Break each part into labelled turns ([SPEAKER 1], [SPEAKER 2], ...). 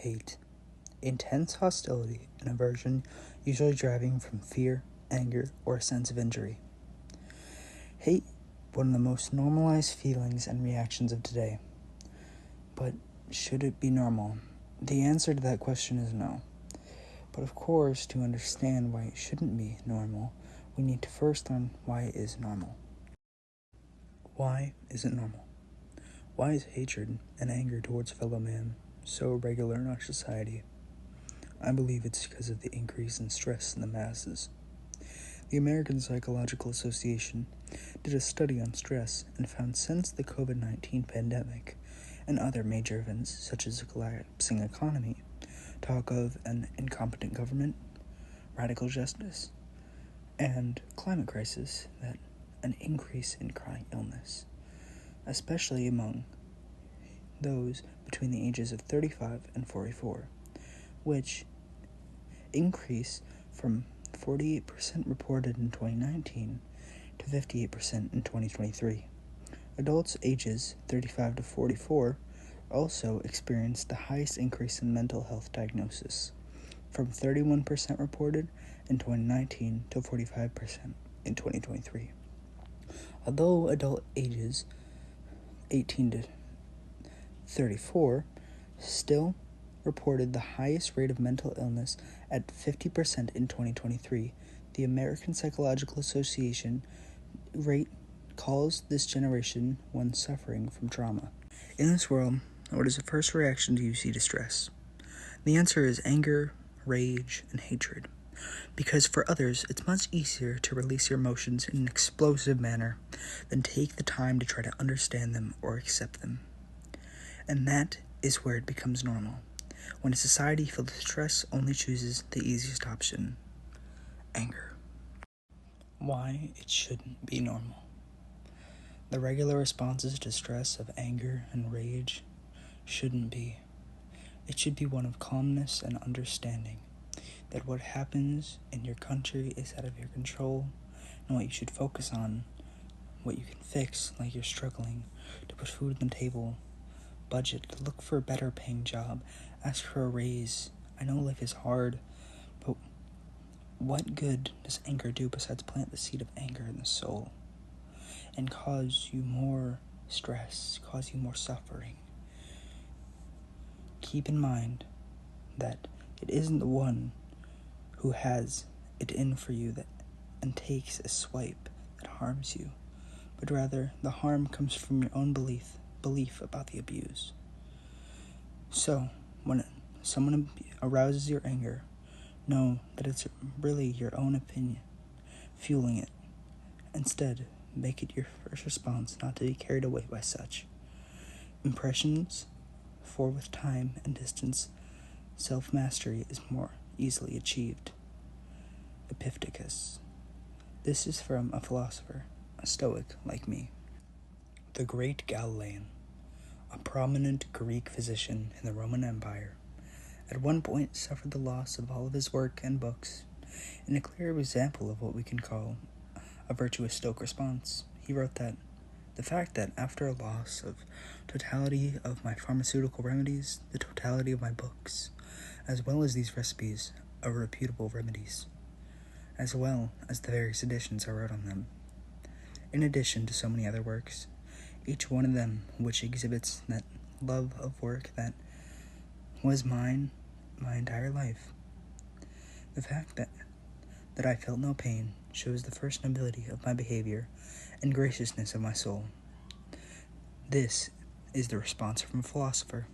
[SPEAKER 1] hate. Intense hostility and aversion, usually driving from fear, anger, or a sense of injury. Hate, one of the most normalized feelings and reactions of today. But should it be normal? The answer to that question is no. But of course, to understand why it shouldn't be normal, we need to first learn why it is normal. Why is it normal? Why is hatred and anger towards fellow man so regular in our society? I believe it's because of the increase in stress in the masses. The American Psychological Association did a study on stress and found since the COVID-19 pandemic and other major events such as a collapsing economy, talk of an incompetent government, radical justice, and climate crisis, that an increase in chronic illness, especially among those between the ages of 35 and 44, which increase from 48% reported in 2019 to 58% in 2023. Adults ages 35 to 44 also experienced the highest increase in mental health diagnosis, from 31% reported in 2019 to 45% in 2023. Although adult ages 18 to 34 still reported the highest rate of mental illness at 50% in 2023, the American Psychological Association calls this generation one suffering from trauma. In this world, what is the first reaction do you see to stress? The answer is anger, rage, and hatred. Because for others, it's much easier to release your emotions in an explosive manner than take the time to try to understand them or accept them. And that is where it becomes normal, when a society filled with stress only chooses the easiest option: anger. Why it shouldn't be normal. The regular responses to stress of anger and rage shouldn't be. It should be one of calmness and understanding that what happens in your country is out of your control, and what you should focus on, what you can fix, like you're struggling to put food on the table, budget, look for a better paying job, ask for a raise. I know life is hard, but what good does anger do besides plant the seed of anger in the soul and cause you more stress, cause you more suffering? Keep in mind that it isn't the one who has it in for you and takes a swipe that harms you, but rather the harm comes from your own belief about the abuse. So, when someone arouses your anger, know that it's really your own opinion fueling it. Instead, make it your first response not to be carried away by such impressions, for with time and distance, self-mastery is more easily achieved. Epictetus. This is from a philosopher, a Stoic like me. The great Galilean, a prominent Greek physician in the Roman Empire, at one point suffered the loss of all of his work and books. In a clear example of what we can call a virtuous Stoic response, he wrote that the fact that after a loss of totality of my pharmaceutical remedies, the totality of my books, as well as these recipes, are reputable remedies, as well as the various editions I wrote on them, in addition to so many other works, each one of them which exhibits that love of work that was mine my entire life. The fact that I felt no pain shows the first nobility of my behavior and graciousness of my soul. This is the response from a philosopher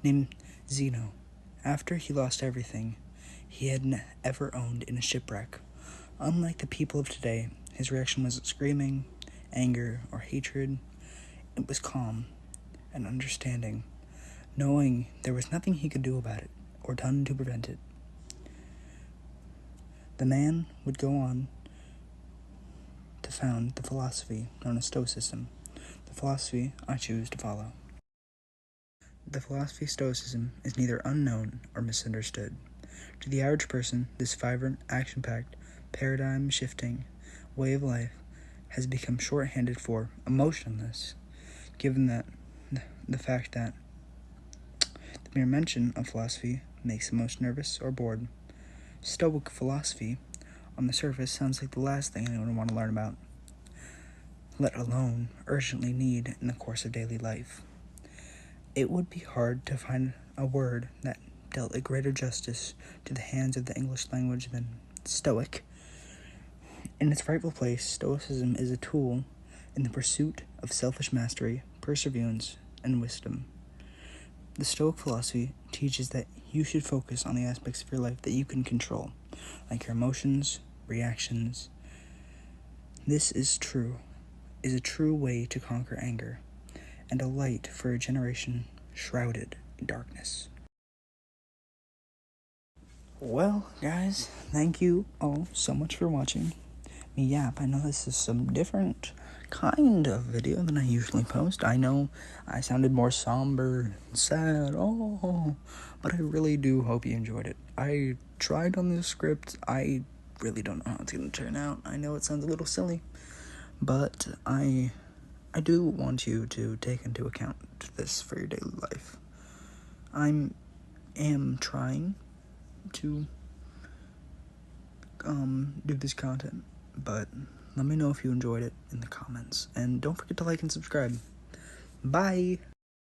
[SPEAKER 1] named Zeno. After he lost everything he had ever owned in a shipwreck, unlike the people of today, his reaction wasn't screaming, anger, or hatred. It was calm and understanding, knowing there was nothing he could do about it or done to prevent it. The man would go on to found the philosophy known as Stoicism, the philosophy I choose to follow. The philosophy of Stoicism is neither unknown or misunderstood. To the average person, this vibrant, action-packed, paradigm-shifting way of life has become shorthanded for emotionless, given that the fact that The mere mention of philosophy makes the most nervous or bored. Stoic philosophy, on the surface, sounds like the last thing anyone would want to learn about, let alone urgently need in the course of daily life. It would be hard to find a word that dealt a greater justice to the hands of the English language than stoic. In its rightful place, stoicism is a tool in the pursuit of selfish mastery, perseverance, and wisdom. The Stoic philosophy teaches that you should focus on the aspects of your life that you can control, like your emotions, reactions. This is a true way to conquer anger, and a light for a generation shrouded in darkness. Well, guys, thank you all so much for watching me yap. I know this is some different kind of video than I usually post. I know I sounded more somber and sad, but I really do hope you enjoyed it. I tried on this script. I really don't know how it's going to turn out. I know it sounds a little silly, but I do want you to take into account this for your daily life. I am trying to do this content, but let me know if you enjoyed it in the comments, and don't forget to like and subscribe. Bye.